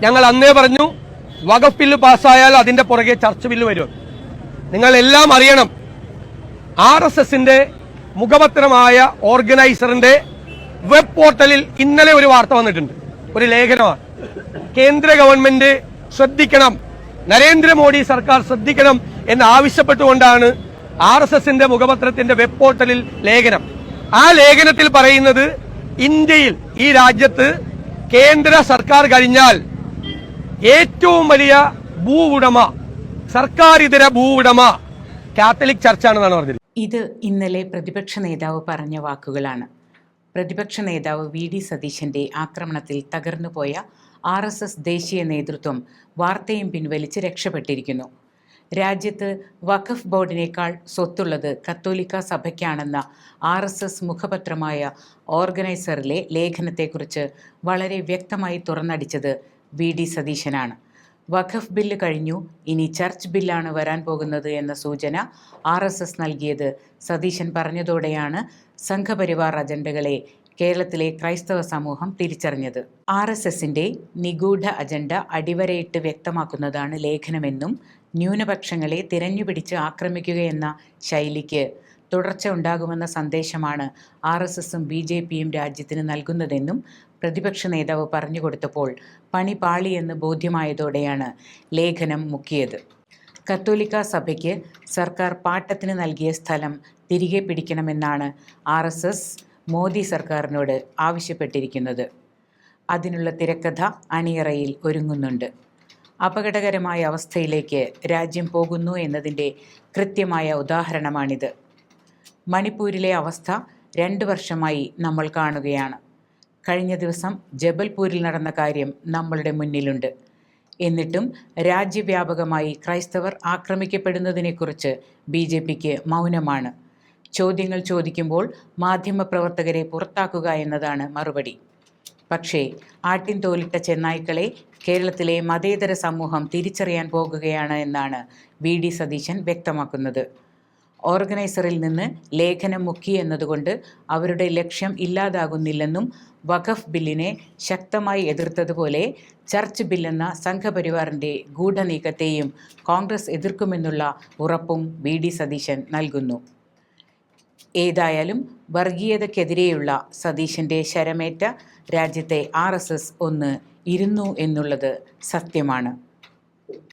ഞങ്ങൾ അന്നേ പറഞ്ഞു, വഖഫ് ബില്ല് പാസ്സായാൽ അതിന്റെ പുറകെ ചർച്ച ബില്ല് വരും. നിങ്ങൾ എല്ലാം അറിയണം, RSSന്റെ മുഖപത്രമായ ഓർഗനൈസറിന്റെ വെബ് പോർട്ടലിൽ ഇന്നലെ ഒരു വാർത്ത വന്നിട്ടുണ്ട്, ഒരു ലേഖനമാണ്. കേന്ദ്ര ഗവൺമെന്റ് ശ്രദ്ധിക്കണം, നരേന്ദ്രമോദി സർക്കാർ ശ്രദ്ധിക്കണം എന്ന് ആവശ്യപ്പെട്ടുകൊണ്ടാണ് RSSന്റെ മുഖപത്രത്തിന്റെ വെബ് പോർട്ടലിൽ ലേഖനം. ആ ലേഖനത്തിൽ പറയുന്നത്, ഇന്ത്യയിൽ, ഈ രാജ്യത്ത് കേന്ദ്ര സർക്കാർ കഴിഞ്ഞാൽ ഏറ്റവും വലിയ ഭൂ ഉടമ, സർക്കാരിതര ഭൂ ഉടമ കാത്തലിക് ചർച്ചാണെന്നാണ് പറഞ്ഞത്. ഇത് ഇന്നലെ പ്രതിപക്ഷ നേതാവ് പറഞ്ഞ വാക്കുകളാണ്. പ്രതിപക്ഷ നേതാവ് VD സതീശന്റെ ആക്രമണത്തിൽ തകർന്നുപോയ RSS ദേശീയ നേതൃത്വം വാർത്തയും പിൻവലിച്ച് രക്ഷപ്പെട്ടിരിക്കുന്നു. രാജ്യത്ത് വഖഫ് ബോർഡിനേക്കാൾ സ്വത്തുള്ളത് കത്തോലിക്ക സഭയ്ക്കാണെന്ന RSS മുഖപത്രമായ ഓർഗനൈസറിലെ ലേഖനത്തെക്കുറിച്ച് വളരെ വ്യക്തമായി തുറന്നടിച്ചത് VD സതീശനാണ്. വഖഫ് ബില്ല് കഴിഞ്ഞു, ഇനി ചർച്ച് ബില്ലാണ് വരാൻ പോകുന്നത് എന്ന സൂചന RSS നൽകിയത് സതീശൻ പറഞ്ഞതോടെയാണ് സംഘപരിവാർ അജണ്ടകളെ കേരളത്തിലെ ക്രൈസ്തവ സമൂഹം തിരിച്ചറിഞ്ഞത്. RSSന്റെ നിഗൂഢ അജണ്ട അടിവരയിട്ട് വ്യക്തമാക്കുന്നതാണ് ലേഖനമെന്നും ന്യൂനപക്ഷങ്ങളെ തിരഞ്ഞുപിടിച്ച് ആക്രമിക്കുകയെന്ന ശൈലിക്ക് തുടർച്ച ഉണ്ടാകുമെന്ന സന്ദേശമാണ് RSSും BJPയും രാജ്യത്തിന് നൽകുന്നതെന്നും പ്രതിപക്ഷ നേതാവ് പറഞ്ഞുകൊടുത്തപ്പോൾ പണി പാളിയെന്ന് ബോധ്യമായതോടെയാണ് ലേഖനം മുക്കിയത്. കത്തോലിക്ക സഭയ്ക്ക് സർക്കാർ പാട്ടത്തിന് നൽകിയ സ്ഥലം തിരികെ പിടിക്കണമെന്നാണ് RSS മോദി സർക്കാരിനോട് ആവശ്യപ്പെട്ടിരിക്കുന്നത്. അതിനുള്ള തിരക്കഥ അണിയറയിൽ ഒരുങ്ങുന്നുണ്ട്. അപകടകരമായ അവസ്ഥയിലേക്ക് രാജ്യം പോകുന്നു എന്നതിൻ്റെ കൃത്യമായ ഉദാഹരണമാണിത്. മണിപ്പൂരിലെ അവസ്ഥ 2 വർഷമായി നമ്മൾ കാണുകയാണ്. കഴിഞ്ഞ ദിവസം ജബൽപൂരിൽ നടന്ന കാര്യം നമ്മളുടെ മുന്നിലുണ്ട്. എന്നിട്ടും രാജ്യവ്യാപകമായി ക്രൈസ്തവർ ആക്രമിക്കപ്പെടുന്നതിനെക്കുറിച്ച് BJPക്ക് മൗനമാണ്. ചോദ്യങ്ങൾ ചോദിക്കുമ്പോൾ മാധ്യമപ്രവർത്തകരെ പുറത്താക്കുക എന്നതാണ് മറുപടി. പക്ഷേ ആട്ടിൻ തോലിട്ട ചെന്നായ്ക്കളെ കേരളത്തിലെ മതേതര സമൂഹം തിരിച്ചറിയാൻ പോകുകയാണ് എന്നാണ് VD സതീശൻ വ്യക്തമാക്കുന്നത്. ഓർഗനൈസറിൽ നിന്ന് ലേഖനം മുക്കി എന്നതുകൊണ്ട് അവരുടെ ലക്ഷ്യം ഇല്ലാതാകുന്നില്ലെന്നും വഖഫ് ബില്ലിനെ ശക്തമായി എതിർത്തതുപോലെ ചർച്ച് ബില്ലെന്ന സംഘപരിവാറിൻ്റെ ഗൂഢനീക്കത്തെയും കോൺഗ്രസ് എതിർക്കുമെന്നുള്ള ഉറപ്പും VD സതീശൻ നൽകുന്നു. ഏതായാലും വർഗീയതയ്ക്കെതിരെയുള്ള സതീശൻ്റെ ശരമേറ്റ രാജ്യത്തെ RSS ഒന്ന് ഇരുന്നു എന്നുള്ളത് സത്യമാണ്.